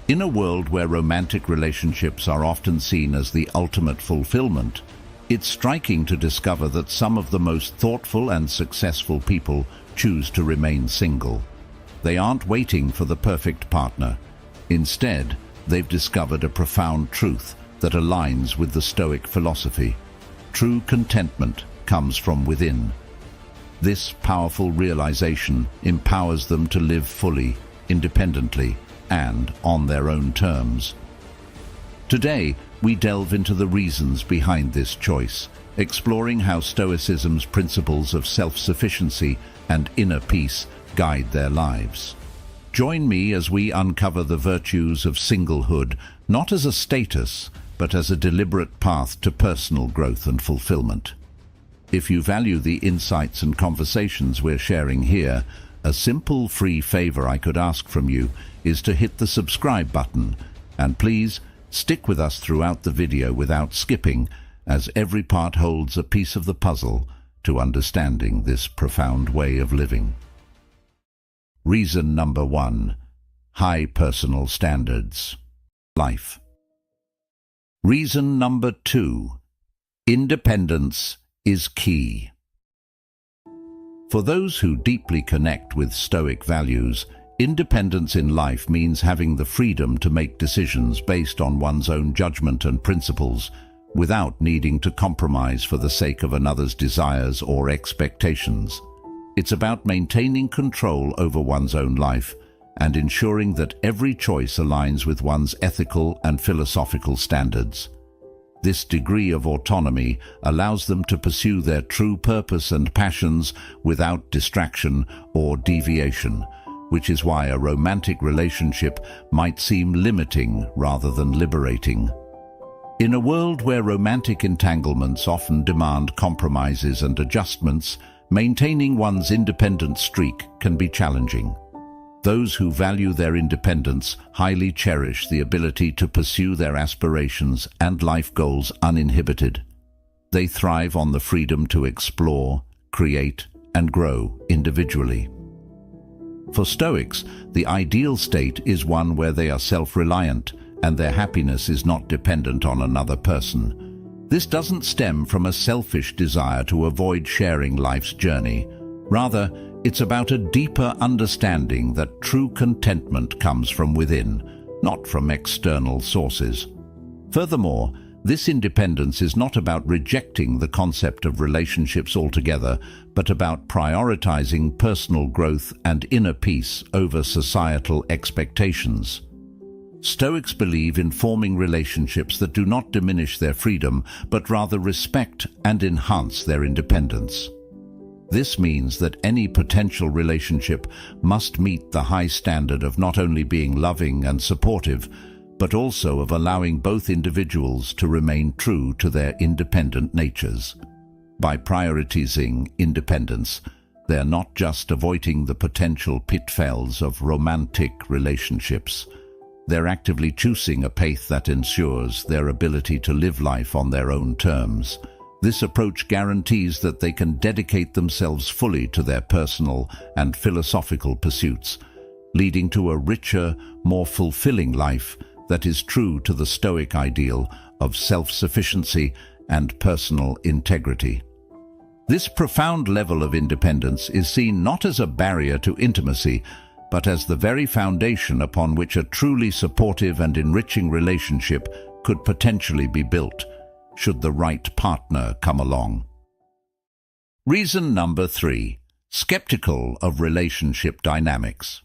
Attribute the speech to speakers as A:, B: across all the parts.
A: In a world where romantic relationships are often seen as the ultimate fulfillment, it's striking to discover that some of the most thoughtful and successful people choose to remain single. They aren't waiting for the perfect partner. Instead, they've discovered a profound truth that aligns with the Stoic philosophy. True contentment comes from within. This powerful realization empowers them to live fully, independently, and on their own terms. Today, we delve into the reasons behind this choice, exploring how Stoicism's principles of self-sufficiency and inner peace guide their lives. Join me as we uncover the virtues of singlehood, not as a status, but as a deliberate path to personal growth and fulfillment. If you value the insights and conversations we're sharing here, a simple free favor I could ask from you is to hit the subscribe button, and please stick with us throughout the video without skipping, as every part holds a piece of the puzzle to understanding this profound way of living. Reason number 1. High personal standards. Life. Reason number 2. Independence is key. For those who deeply connect with Stoic values, independence in life means having the freedom to make decisions based on one's own judgment and principles, without needing to compromise for the sake of another's desires or expectations. It's about maintaining control over one's own life and ensuring that every choice aligns with one's ethical and philosophical standards. This degree of autonomy allows them to pursue their true purpose and passions without distraction or deviation, which is why a romantic relationship might seem limiting rather than liberating. In a world where romantic entanglements often demand compromises and adjustments, maintaining one's independent streak can be challenging. Those who value their independence highly cherish the ability to pursue their aspirations and life goals uninhibited. They thrive on the freedom to explore, create, and grow individually. For Stoics, the ideal state is one where they are self-reliant and their happiness is not dependent on another person. This doesn't stem from a selfish desire to avoid sharing life's journey. Rather, it's about a deeper understanding that true contentment comes from within, not from external sources. Furthermore, this independence is not about rejecting the concept of relationships altogether, but about prioritizing personal growth and inner peace over societal expectations. Stoics believe in forming relationships that do not diminish their freedom, but rather respect and enhance their independence. This means that any potential relationship must meet the high standard of not only being loving and supportive, but also of allowing both individuals to remain true to their independent natures. By prioritizing independence, they are not just avoiding the potential pitfalls of romantic relationships. They're actively choosing a path that ensures their ability to live life on their own terms. This approach guarantees that they can dedicate themselves fully to their personal and philosophical pursuits, leading to a richer, more fulfilling life that is true to the Stoic ideal of self-sufficiency and personal integrity. This profound level of independence is seen not as a barrier to intimacy, but as the very foundation upon which a truly supportive and enriching relationship could potentially be built, should the right partner come along. Reason number 3. Skeptical of relationship dynamics.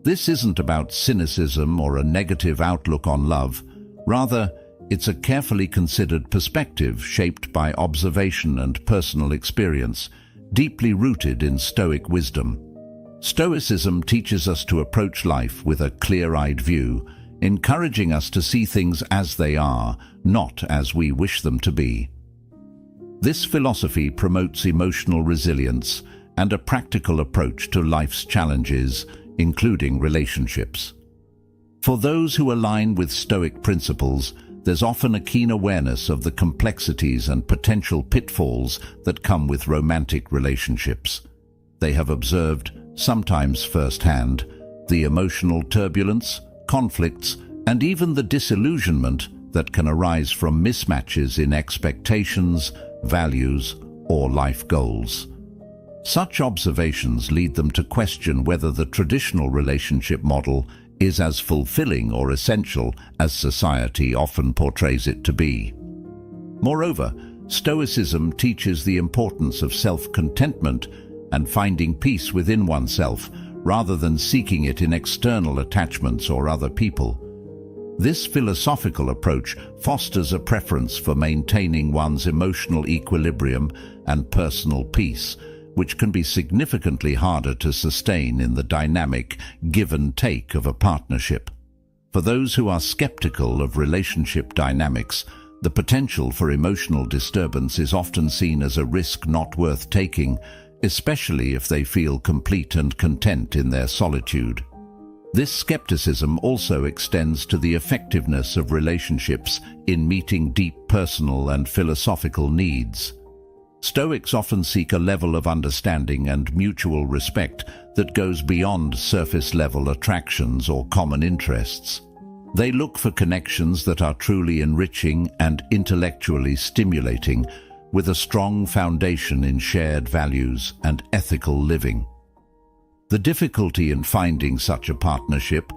A: This isn't about cynicism or a negative outlook on love. Rather, it's a carefully considered perspective shaped by observation and personal experience, deeply rooted in Stoic wisdom. Stoicism teaches us to approach life with a clear-eyed view, encouraging us to see things as they are, not as we wish them to be. This philosophy promotes emotional resilience and a practical approach to life's challenges, including relationships. For those who align with Stoic principles, there's often a keen awareness of the complexities and potential pitfalls that come with romantic relationships. They have observed, sometimes firsthand, the emotional turbulence, conflicts, and even the disillusionment that can arise from mismatches in expectations, values, or life goals. Such observations lead them to question whether the traditional relationship model is as fulfilling or essential as society often portrays it to be. Moreover, Stoicism teaches the importance of self-contentment and finding peace within oneself rather than seeking it in external attachments or other people. This philosophical approach fosters a preference for maintaining one's emotional equilibrium and personal peace, which can be significantly harder to sustain in the dynamic give and take of a partnership. For those who are skeptical of relationship dynamics, the potential for emotional disturbance is often seen as a risk not worth taking, especially if they feel complete and content in their solitude. This skepticism also extends to the effectiveness of relationships in meeting deep personal and philosophical needs. Stoics often seek a level of understanding and mutual respect that goes beyond surface-level attractions or common interests. They look for connections that are truly enriching and intellectually stimulating, with a strong foundation in shared values and ethical living. The difficulty in finding such a partnership,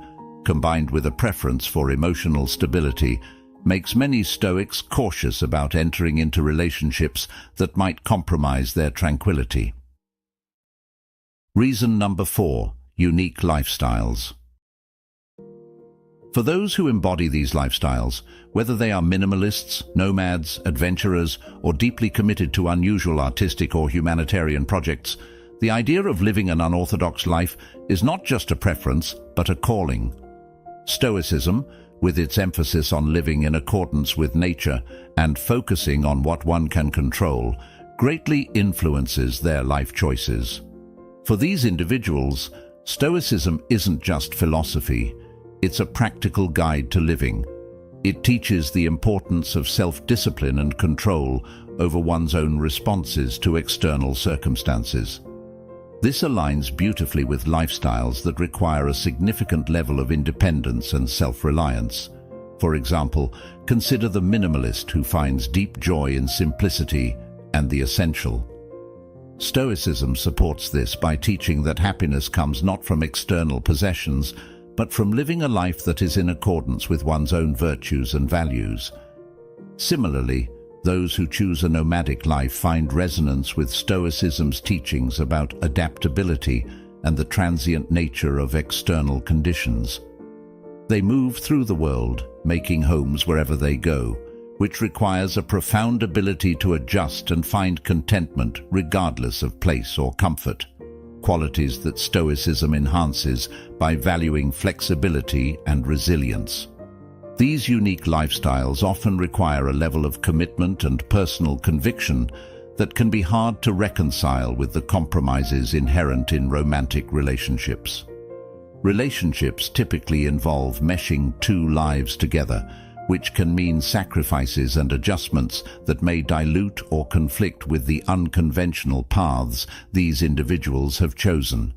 A: combined with a preference for emotional stability, makes many Stoics cautious about entering into relationships that might compromise their tranquility. Reason number 4: unique lifestyles. For those who embody these lifestyles, whether they are minimalists, nomads, adventurers, or deeply committed to unusual artistic or humanitarian projects, the idea of living an unorthodox life is not just a preference, but a calling. Stoicism, with its emphasis on living in accordance with nature and focusing on what one can control, greatly influences their life choices. For these individuals, Stoicism isn't just philosophy, it's a practical guide to living. It teaches the importance of self-discipline and control over one's own responses to external circumstances. This aligns beautifully with lifestyles that require a significant level of independence and self-reliance. For example, consider the minimalist who finds deep joy in simplicity and the essential. Stoicism supports this by teaching that happiness comes not from external possessions, but from living a life that is in accordance with one's own virtues and values. Similarly, those who choose a nomadic life find resonance with Stoicism's teachings about adaptability and the transient nature of external conditions. They move through the world, making homes wherever they go, which requires a profound ability to adjust and find contentment regardless of place or comfort, qualities that Stoicism enhances by valuing flexibility and resilience. These unique lifestyles often require a level of commitment and personal conviction that can be hard to reconcile with the compromises inherent in romantic relationships. Relationships typically involve meshing two lives together, which can mean sacrifices and adjustments that may dilute or conflict with the unconventional paths these individuals have chosen.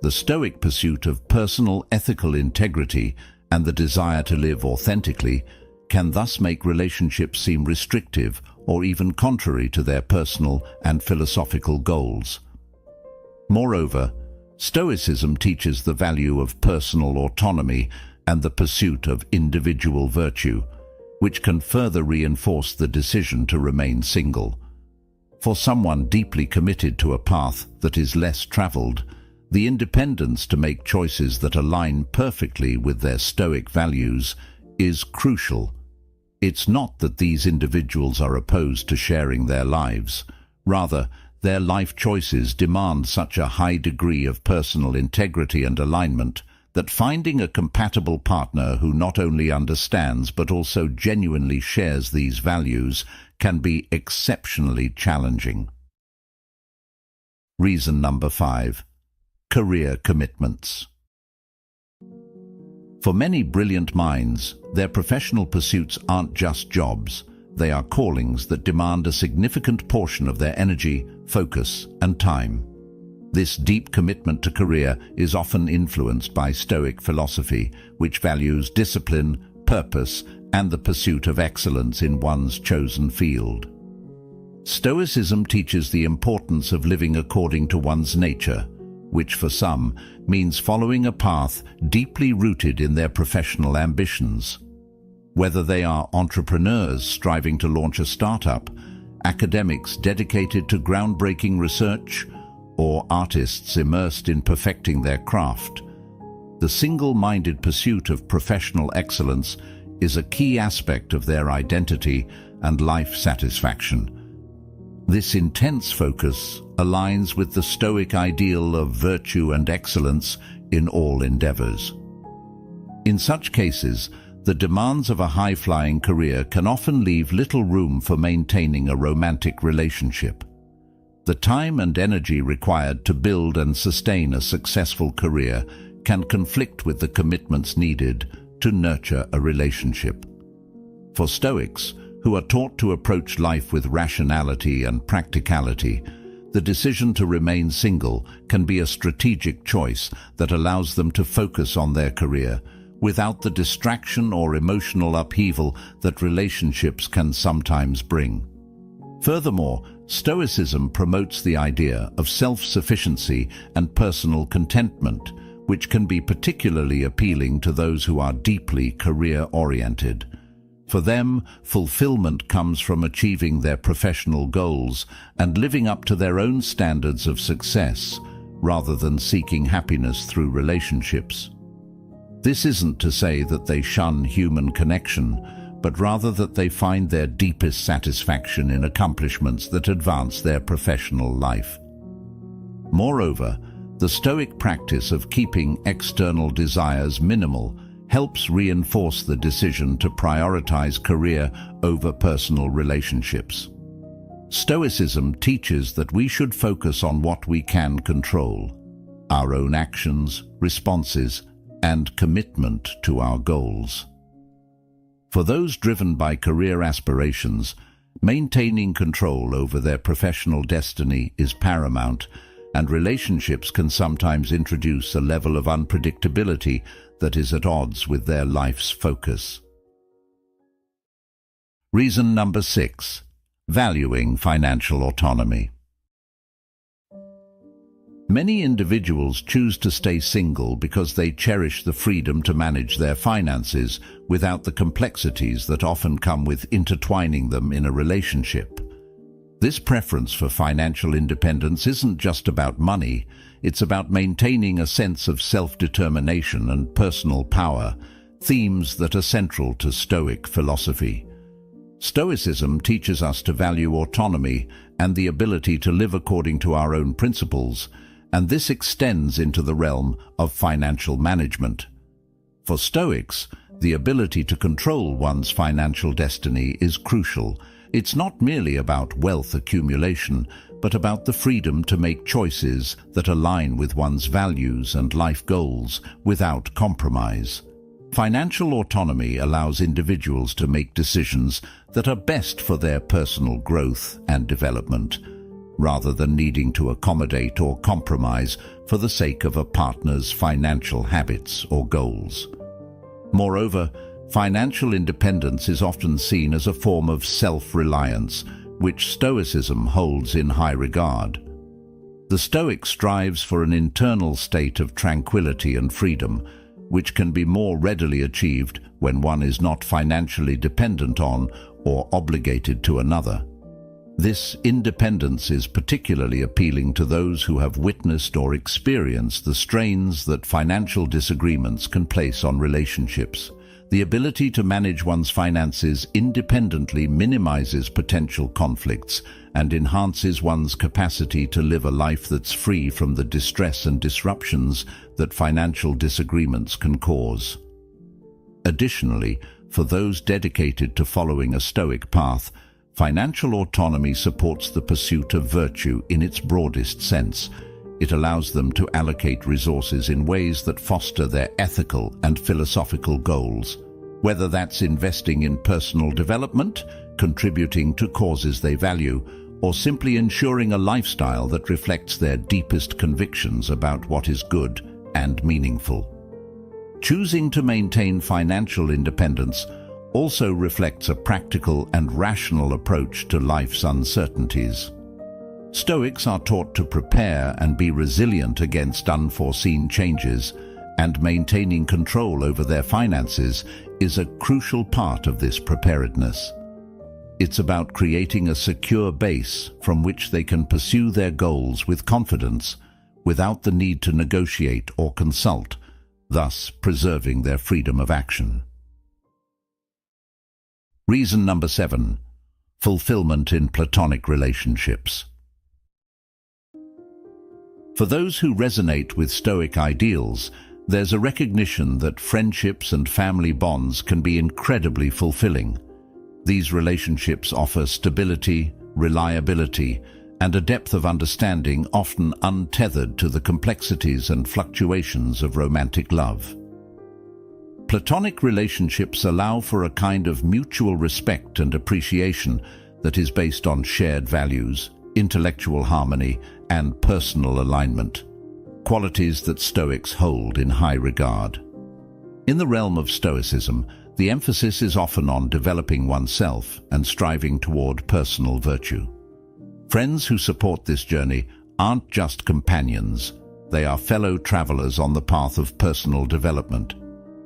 A: The Stoic pursuit of personal ethical integrity and the desire to live authentically can thus make relationships seem restrictive or even contrary to their personal and philosophical goals. Moreover, Stoicism teaches the value of personal autonomy and the pursuit of individual virtue, which can further reinforce the decision to remain single. For someone deeply committed to a path that is less traveled, the independence to make choices that align perfectly with their Stoic values is crucial. It's not that these individuals are opposed to sharing their lives. Rather, their life choices demand such a high degree of personal integrity and alignment that finding a compatible partner who not only understands but also genuinely shares these values can be exceptionally challenging. Reason number 5: career commitments. For many brilliant minds, their professional pursuits aren't just jobs. They are callings that demand a significant portion of their energy, focus, and time. This deep commitment to career is often influenced by Stoic philosophy, which values discipline, purpose, and the pursuit of excellence in one's chosen field. Stoicism teaches the importance of living according to one's nature, which for some means following a path deeply rooted in their professional ambitions. Whether they are entrepreneurs striving to launch a startup, academics dedicated to groundbreaking research, or artists immersed in perfecting their craft, the single-minded pursuit of professional excellence is a key aspect of their identity and life satisfaction. This intense focus aligns with the Stoic ideal of virtue and excellence in all endeavors. In such cases, the demands of a high-flying career can often leave little room for maintaining a romantic relationship. The time and energy required to build and sustain a successful career can conflict with the commitments needed to nurture a relationship. For Stoics, who are taught to approach life with rationality and practicality, the decision to remain single can be a strategic choice that allows them to focus on their career without the distraction or emotional upheaval that relationships can sometimes bring. Furthermore, Stoicism promotes the idea of self-sufficiency and personal contentment, which can be particularly appealing to those who are deeply career-oriented. For them, fulfillment comes from achieving their professional goals and living up to their own standards of success, rather than seeking happiness through relationships. This isn't to say that they shun human connection, but rather that they find their deepest satisfaction in accomplishments that advance their professional life. Moreover, the Stoic practice of keeping external desires minimal helps reinforce the decision to prioritize career over personal relationships. Stoicism teaches that we should focus on what we can control: our own actions, responses, and commitment to our goals. For those driven by career aspirations, maintaining control over their professional destiny is paramount, and relationships can sometimes introduce a level of unpredictability that is at odds with their life's focus. Reason number 6. Valuing financial autonomy. Many individuals choose to stay single because they cherish the freedom to manage their finances without the complexities that often come with intertwining them in a relationship. This preference for financial independence isn't just about money, it's about maintaining a sense of self-determination and personal power, themes that are central to Stoic philosophy. Stoicism teaches us to value autonomy and the ability to live according to our own principles, and this extends into the realm of financial management. For Stoics, the ability to control one's financial destiny is crucial. It's not merely about wealth accumulation, but about the freedom to make choices that align with one's values and life goals without compromise. Financial autonomy allows individuals to make decisions that are best for their personal growth and development, rather than needing to accommodate or compromise for the sake of a partner's financial habits or goals. Moreover, financial independence is often seen as a form of self-reliance, which Stoicism holds in high regard. The Stoic strives for an internal state of tranquility and freedom, which can be more readily achieved when one is not financially dependent on or obligated to another. This independence is particularly appealing to those who have witnessed or experienced the strains that financial disagreements can place on relationships. The ability to manage one's finances independently minimizes potential conflicts and enhances one's capacity to live a life that's free from the distress and disruptions that financial disagreements can cause. Additionally, for those dedicated to following a Stoic path, financial autonomy supports the pursuit of virtue in its broadest sense. It allows them to allocate resources in ways that foster their ethical and philosophical goals, whether that's investing in personal development, contributing to causes they value, or simply ensuring a lifestyle that reflects their deepest convictions about what is good and meaningful. Choosing to maintain financial independence also reflects a practical and rational approach to life's uncertainties. Stoics are taught to prepare and be resilient against unforeseen changes, and maintaining control over their finances is a crucial part of this preparedness. It's about creating a secure base from which they can pursue their goals with confidence without the need to negotiate or consult, thus preserving their freedom of action. Reason number 7. Fulfillment in Platonic relationships. For those who resonate with Stoic ideals, there's a recognition that friendships and family bonds can be incredibly fulfilling. These relationships offer stability, reliability, and a depth of understanding often untethered to the complexities and fluctuations of romantic love. Platonic relationships allow for a kind of mutual respect and appreciation that is based on shared values, intellectual harmony, and personal alignment, qualities that Stoics hold in high regard. In the realm of Stoicism, the emphasis is often on developing oneself and striving toward personal virtue. Friends who support this journey aren't just companions, they are fellow travelers on the path of personal development.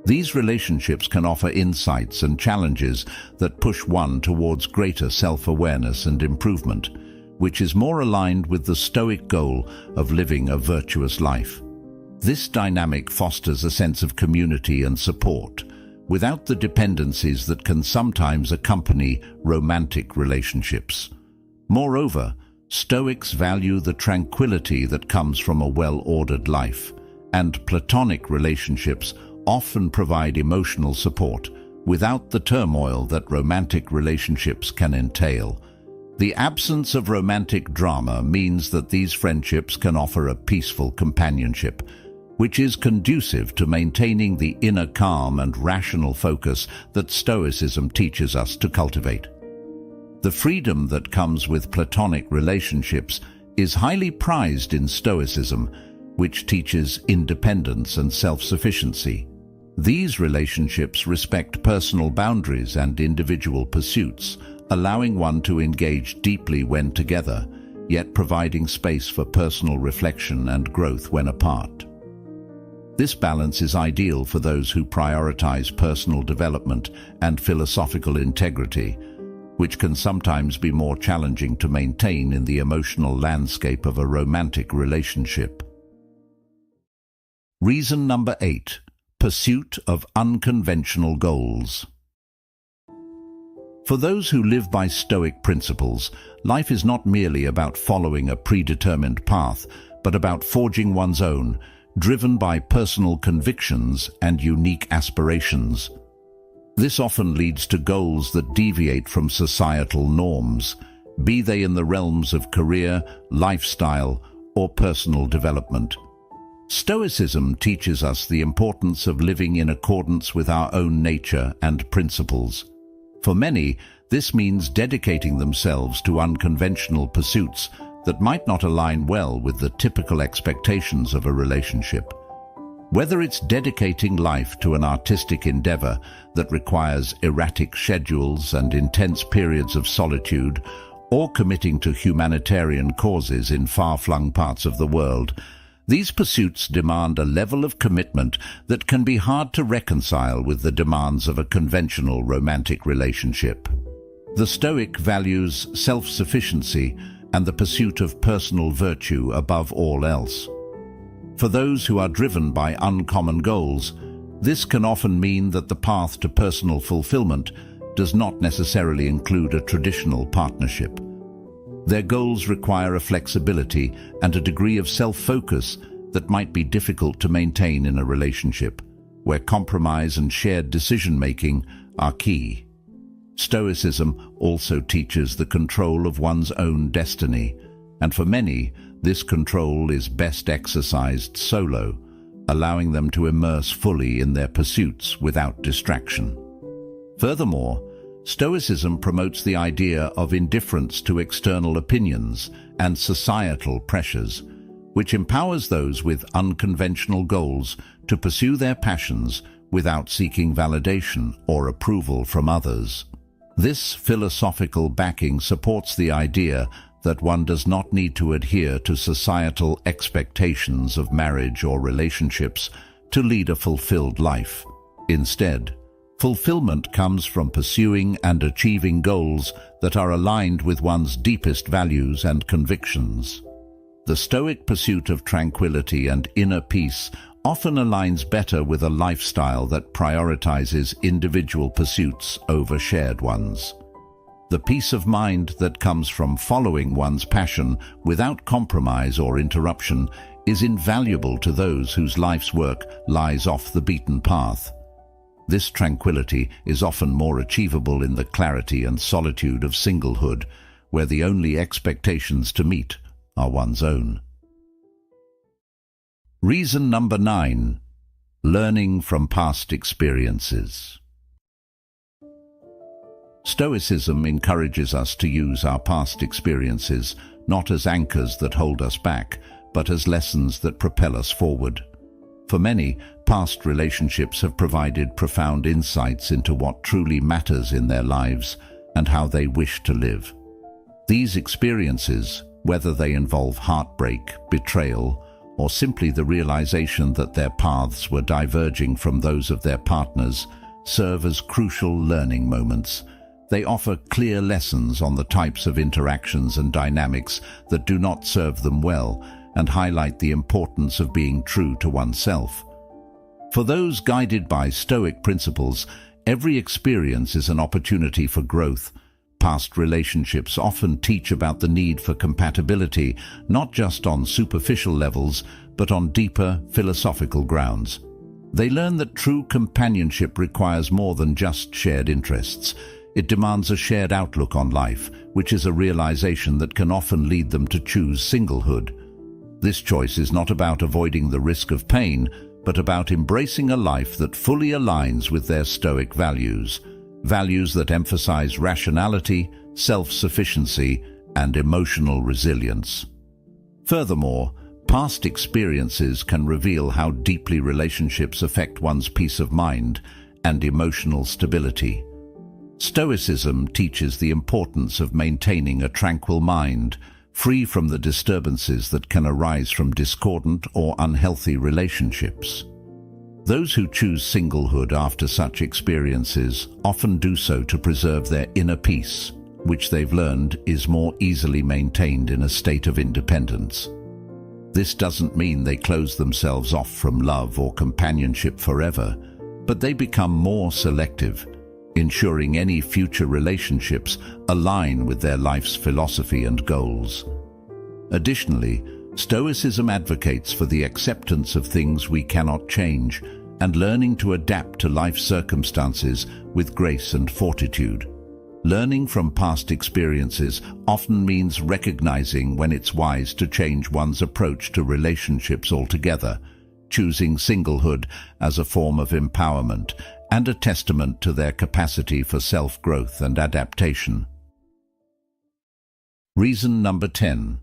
A: These relationships can offer insights and challenges that push one towards greater self-awareness and improvement, which is more aligned with the Stoic goal of living a virtuous life. This dynamic fosters a sense of community and support, without the dependencies that can sometimes accompany romantic relationships. Moreover, Stoics value the tranquility that comes from a well-ordered life, and Platonic relationships often provide emotional support without the turmoil that romantic relationships can entail. The absence of romantic drama means that these friendships can offer a peaceful companionship, which is conducive to maintaining the inner calm and rational focus that Stoicism teaches us to cultivate. The freedom that comes with Platonic relationships is highly prized in Stoicism, which teaches independence and self-sufficiency. These relationships respect personal boundaries and individual pursuits, allowing one to engage deeply when together, yet providing space for personal reflection and growth when apart. This balance is ideal for those who prioritize personal development and philosophical integrity, which can sometimes be more challenging to maintain in the emotional landscape of a romantic relationship. Reason number 8. Pursuit of unconventional goals. For those who live by Stoic principles, life is not merely about following a predetermined path, but about forging one's own, driven by personal convictions and unique aspirations. This often leads to goals that deviate from societal norms, be they in the realms of career, lifestyle, or personal development. Stoicism teaches us the importance of living in accordance with our own nature and principles. For many, this means dedicating themselves to unconventional pursuits that might not align well with the typical expectations of a relationship. Whether it's dedicating life to an artistic endeavor that requires erratic schedules and intense periods of solitude, or committing to humanitarian causes in far-flung parts of the world, these pursuits demand a level of commitment that can be hard to reconcile with the demands of a conventional romantic relationship. The Stoic values self-sufficiency and the pursuit of personal virtue above all else. For those who are driven by uncommon goals, this can often mean that the path to personal fulfillment does not necessarily include a traditional partnership. Their goals require a flexibility and a degree of self-focus that might be difficult to maintain in a relationship, where compromise and shared decision-making are key. Stoicism also teaches the control of one's own destiny, and for many, this control is best exercised solo, allowing them to immerse fully in their pursuits without distraction. Furthermore, Stoicism promotes the idea of indifference to external opinions and societal pressures, which empowers those with unconventional goals to pursue their passions without seeking validation or approval from others. This philosophical backing supports the idea that one does not need to adhere to societal expectations of marriage or relationships to lead a fulfilled life. Instead, fulfillment comes from pursuing and achieving goals that are aligned with one's deepest values and convictions. The Stoic pursuit of tranquility and inner peace often aligns better with a lifestyle that prioritizes individual pursuits over shared ones. The peace of mind that comes from following one's passion without compromise or interruption is invaluable to those whose life's work lies off the beaten path. This tranquility is often more achievable in the clarity and solitude of singlehood, where the only expectations to meet are one's own. Reason number 9. Learning from past experiences. Stoicism encourages us to use our past experiences not as anchors that hold us back, but as lessons that propel us forward. For many, past relationships have provided profound insights into what truly matters in their lives and how they wish to live. These experiences, whether they involve heartbreak, betrayal, or simply the realization that their paths were diverging from those of their partners, serve as crucial learning moments. They offer clear lessons on the types of interactions and dynamics that do not serve them well and highlight the importance of being true to oneself. For those guided by Stoic principles, every experience is an opportunity for growth. Past relationships often teach about the need for compatibility, not just on superficial levels, but on deeper philosophical grounds. They learn that true companionship requires more than just shared interests. It demands a shared outlook on life, which is a realization that can often lead them to choose singlehood. This choice is not about avoiding the risk of pain, but about embracing a life that fully aligns with their Stoic values, values that emphasize rationality, self-sufficiency, and emotional resilience. Furthermore, past experiences can reveal how deeply relationships affect one's peace of mind and emotional stability. Stoicism teaches the importance of maintaining a tranquil mind, free from the disturbances that can arise from discordant or unhealthy relationships. Those who choose singlehood after such experiences often do so to preserve their inner peace, which they've learned is more easily maintained in a state of independence. This doesn't mean they close themselves off from love or companionship forever, but they become more selective, ensuring any future relationships align with their life's philosophy and goals. Additionally, Stoicism advocates for the acceptance of things we cannot change and learning to adapt to life circumstances with grace and fortitude. Learning from past experiences often means recognizing when it's wise to change one's approach to relationships altogether, choosing singlehood as a form of empowerment and a testament to their capacity for self-growth and adaptation. Reason number 10.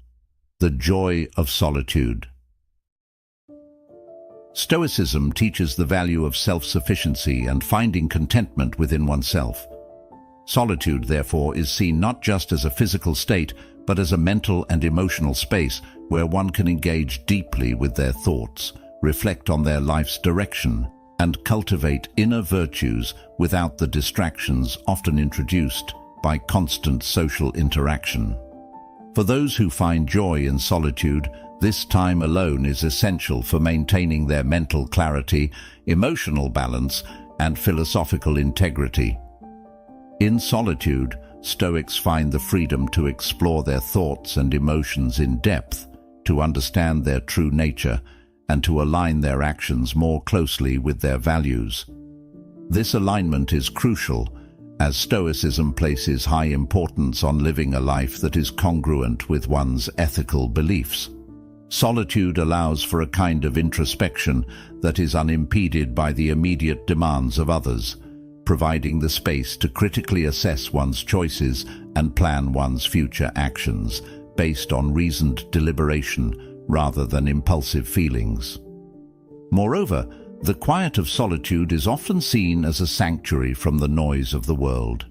A: The joy of solitude. Stoicism teaches the value of self-sufficiency and finding contentment within oneself. Solitude, therefore, is seen not just as a physical state, but as a mental and emotional space where one can engage deeply with their thoughts, reflect on their life's direction, and cultivate inner virtues without the distractions often introduced by constant social interaction. For those who find joy in solitude, this time alone is essential for maintaining their mental clarity, emotional balance, and philosophical integrity. In solitude, Stoics find the freedom to explore their thoughts and emotions in depth, to understand their true nature, and to align their actions more closely with their values. This alignment is crucial, as Stoicism places high importance on living a life that is congruent with one's ethical beliefs. Solitude allows for a kind of introspection that is unimpeded by the immediate demands of others, providing the space to critically assess one's choices and plan one's future actions based on reasoned deliberation rather than impulsive feelings. Moreover, the quiet of solitude is often seen as a sanctuary from the noise of the world.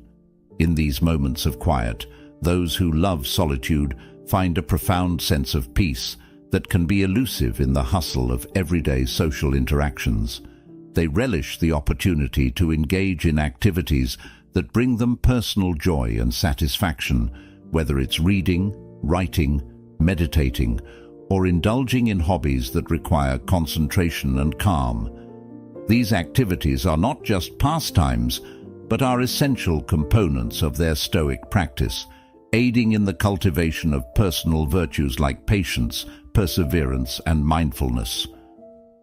A: In these moments of quiet, those who love solitude find a profound sense of peace that can be elusive in the hustle of everyday social interactions. They relish the opportunity to engage in activities that bring them personal joy and satisfaction, whether it's reading, writing, meditating, or indulging in hobbies that require concentration and calm. These activities are not just pastimes, but are essential components of their Stoic practice, aiding in the cultivation of personal virtues like patience, perseverance, and mindfulness.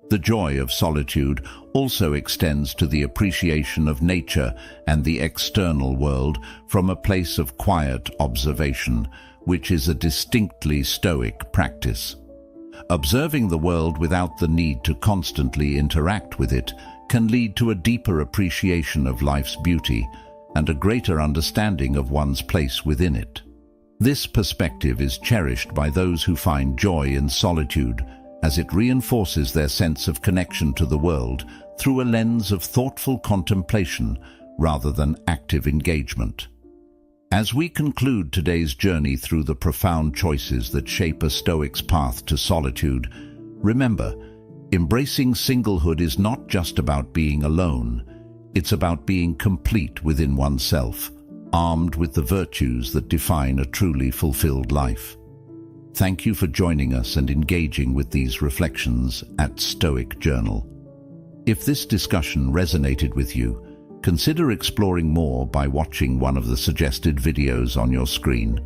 A: The joy of solitude also extends to the appreciation of nature and the external world from a place of quiet observation, which is a distinctly Stoic practice. Observing the world without the need to constantly interact with it can lead to a deeper appreciation of life's beauty and a greater understanding of one's place within it. This perspective is cherished by those who find joy in solitude, as it reinforces their sense of connection to the world through a lens of thoughtful contemplation rather than active engagement. As we conclude today's journey through the profound choices that shape a Stoic's path to solitude, remember, embracing singlehood is not just about being alone. It's about being complete within oneself, armed with the virtues that define a truly fulfilled life. Thank you for joining us and engaging with these reflections at Stoic Journal. If this discussion resonated with you, consider exploring more by watching one of the suggested videos on your screen.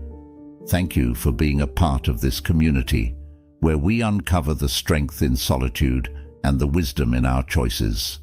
A: Thank you for being a part of this community, where we uncover the strength in solitude and the wisdom in our choices.